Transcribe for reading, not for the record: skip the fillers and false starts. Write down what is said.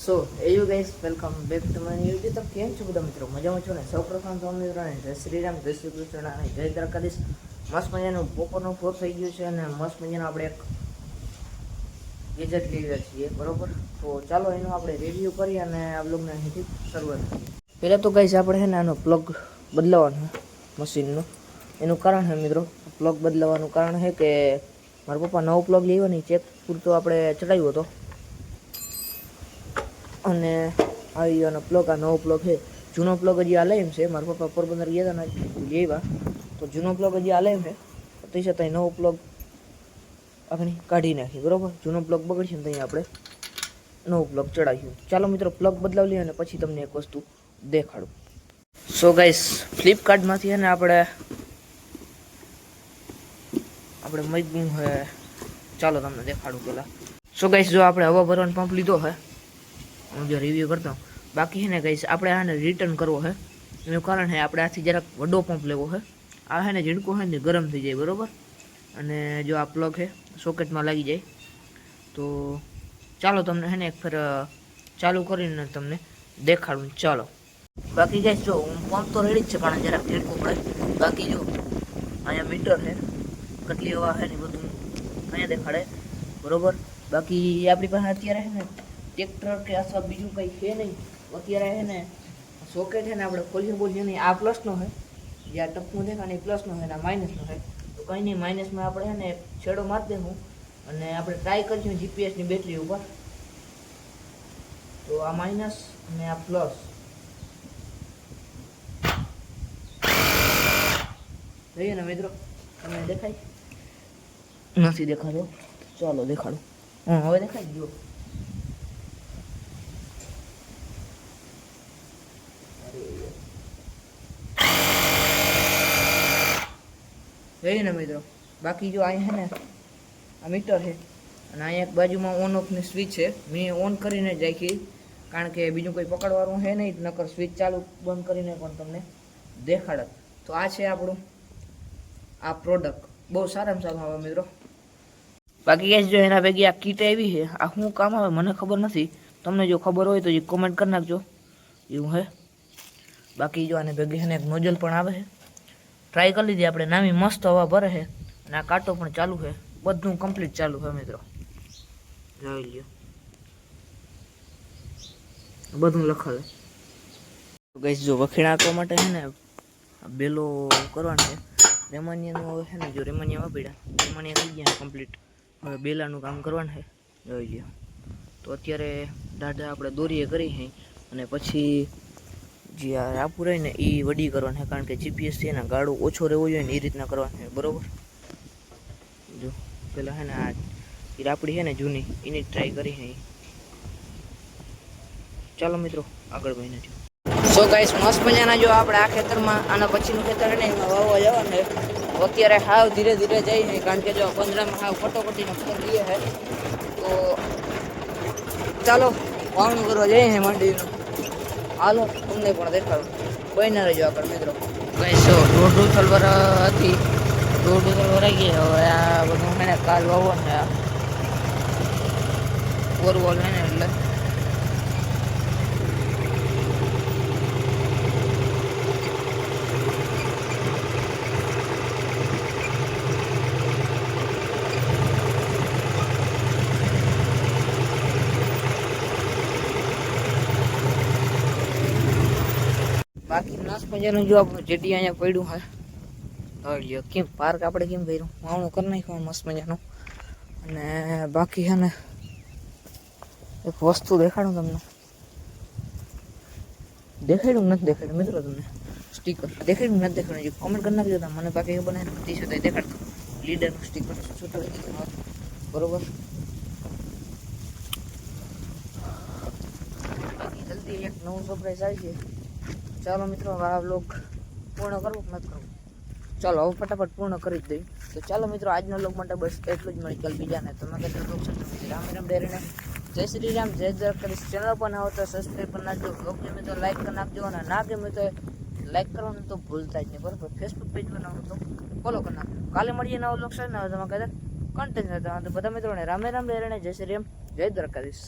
So AU guys welcome back to my YouTube. તો કેમ છો બધા મિત્રો? મજામાં છો ને? સૌપ્રથમ તો મિત્રોને જય શ્રી રામ, જય શ્રી કૃષ્ણ અને જય દ્વારકાધીશ. મસ્ત મજાનું બપોરનું ફોર થઈ ગયું છે અને મસ્ત મજાનું આપણે એક ગેજેટ લઈ રહ્યા છીએ, બરોબર? તો ચાલો એનું આપણે રિવ્યૂ કરીએ અને આ બ્લોગને અહીંથી શરૂઆત કરીએ. પહેલાં તો ગાઈસ આપણે છે ને આનો પ્લગ બદલાવવાનો મશીનનો. એનું કારણ છે મિત્રો, પ્લગ બદલાવવાનું કારણ છે કે મારા પપ્પા નવો પ્લગ લેવો નહીં, ચેક પૂરતો આપણે ચડાવ્યો હતો અને આવી ગયો પ્લગ. આ નવો પ્લગ છે, જૂનો પ્લગ હજી હાલે એમ છે. મારા પપ્પા પોરબંદર ગયા હતા ને લેવા, તો જૂનો પ્લગ હજી હાલે એમ છે. તે છતાંય નવો પ્લગ આપણે કાઢી નાખી, બરોબર? જૂનો પ્લગ બગડશે ને ત્યાં આપણે નવો પ્લગ ચડાવ્યું. ચાલો મિત્રો પ્લગ બદલાવી લઈએ અને પછી તમને એક વસ્તુ દેખાડું. સો ગાઈસ, ફ્લિપકાર્ટમાંથી છે ને આપણે મગ્યું છે. ચાલો તમને દેખાડું પહેલાં. સો ગાઈસ, જો આપણે હવા ભરવાનો પંપ લીધો છે, હું જો રિવ્યૂ કરતો હું. બાકી છે ને ગાઈસ આપણે આને રિટર્ન કરવો છે. એનું કારણ છે આપણે આથી જરાક વડો પંપ લેવો છે. આ છે ને ઝીણકો છે ને ગરમ થઈ જાય, બરોબર? અને જો આ પ્લગ છે સોકેટમાં લાગી જાય. તો ચાલો તમને છે ને એક ફેર ચાલુ કરીને તમને દેખાડું. ચાલો. બાકી ગાઈસ જો પંપ તો રેડી જ છે, પણ જરાક ઝીણકો પડે. બાકી જો અહીંયા મીટર છે, કેટલી હવા છે ને બધું અહીંયા દેખાડે, બરોબર? બાકી આપણી પાસે અત્યારે છે ને ટ્રેક્ટર કે અથવા બીજું કંઈ છે નહીં. અત્યારે છે ને સોકેટ છે ને આપણે બોલીએ નહીં. આ પ્લસનો છે, જે આ ટપકું દેખાય એ પ્લસનો છે ને આ માઇનસનો છે. તો કંઈ નહીં, માઇનસમાં આપણે છે ને છેડો મારી દઈશું અને આપણે ટ્રાય કરીશું જીપીએસની બેટરી ઉપર. તો આ માઇનસ અને આ પ્લસ, જોઈએ ને મિત્રો? તમને દેખાય? નથી દેખાતો. ચાલો દેખાડું. હવે દેખાય ગયો. જોઈએ ને મિત્રો? બાકી જો અહીંયા છે ને આ મીટર છે અને અહીંયા એક બાજુમાં ઓન ઓફની સ્વિચ છે. મેં ઓન કરીને જ રાખી, કારણ કે બીજું કોઈ પકડવાનું છે નહીં, નકર સ્વિચ ચાલુ બંધ કરીને પણ તમને દેખાડત. તો આ છે આપણું આ પ્રોડક્ટ, બહુ સારામાં સારું આવે મિત્રો. બાકી ગાઈસ જો એના ભેગી આ કીટ આવી છે, આ શું કામ આવે મને ખબર નથી. તમને જો ખબર હોય તો જે કોમેન્ટ કરી નાખજો. એવું છે. બાકી જો આને ભેગી છે ને એક નોઝલ પણ આવે છે. ટ્રાય કરી લીધી આપણે, નામી મસ્ત હવા ભરે છે અને આ કાંટો પણ ચાલુ છે. બધું કમ્પ્લીટ ચાલુ છે મિત્રો, જોઈ લ્યો. બધું લખેલ છે. ગાઈસ જો વખેણ આપવા માટે છે ને બેલો કરવાનો છે. રેમાનિયાનું હવે છે ને જો રેમાનિયા વાપર્યા, રેમાનિયા થઈ ગયા કમ્પ્લીટ. હવે બેલાનું કામ કરવાનું છે, જોઈ લ્યો. તો અત્યારે દાદા આપણે દોરીએ કરી છે અને પછી જે આ રાપુ રહે ને એ વડી કરવાનું છે, કારણ કે જીપીએસ છે ને ગાળો ઓછો રહેવો જોઈએ ને એ રીતના કરવાનું છે, બરોબર? જો પેલા છે ને આ રાપડી છે ને જૂની, એની ટ્રાય કરી છે. ચાલો મિત્રો આગળ મહિને જો. સો ગાઈસ, મસ્ત મજાના જો આપણે આ ખેતરમાં, આના પછીનું ખેતર છે ને એમાં વાવવા જવાનું છે. અત્યારે હાવ ધીરે ધીરે જાય છે, કારણ કે જો પંદરામાં હાવ કટોકટીનો ફેર લઈએ છે. તો ચાલો વાવણું કરવા જઈએ છે માંડીનું. હાલો તમને પણ દેખાડું, બન્યા રહેજો આગળ મિત્રો. ગાઈસ દોઢ ઉથલ હતી, દોઢ ઉથલ ભરાઈ ગઈ. હવે આ બધું છે ને કાલ વાવવાનું છે, આ બોરવોલ છે ને એટલે. બાકી નાસ મજાનું જો આપણું જેટી અહીંયા પડ્યું છે. કેમ પાર્ક આપણે કેમ કર્યું, વાવણું કરી નાખ્યું મસ્ત મજાનું. અને બાકી છે ને એક વસ્તુ દેખાડું તમને. દેખાડ્યું નથી દેખાડ્યું મિત્રો તમને? સ્ટીકર દેખાડ્યું નથી દેખાડ્યું? કોમેન્ટ કરી નાખજો મને. બાકી ખબર નહીં ટી શર્ટ દેખાડતો લીડરનું સ્ટીકર છૂટા, બરોબર? બાકી જલ્દી એક નવું સરપ્રાઈઝ આવી છે. ચાલો મિત્રો આ વ્લોગ પૂર્ણ કરવું કે નથી કરવું? ચાલો હવે ફટાફટ પૂર્ણ કરી જ દઈ. તો ચાલો મિત્રો આજના વ્લોગ માટે બસ એટલું જ. મળી કાલ બીજાને. તમે કદાચ બ્લોગ છે રામ રામ ડેરીને જય શ્રી રામ, જય દ્વારકાધીશ. ચેનલ પર ના હોય તો સબસ્ક્રાઈબ કરી નાખજો. બ્લોગ ગમે તો લાઈક કરી નાખજો અને ના ગમે તો લાઈક કરવાનું તો ભૂલતા જ નહીં, બરાબર? ફેસબુક પેજ બનાવવાનું તો ફોલો કરી નાખજો. કાલે મળીએ નવો વ્લોગ છે ને તમે કદાચ કન્ટેન્ટ હતા. તો બધા મિત્રોને રામે રામ ડેરીને જય શ્રી રામ, જય દ્વારકાધીશ.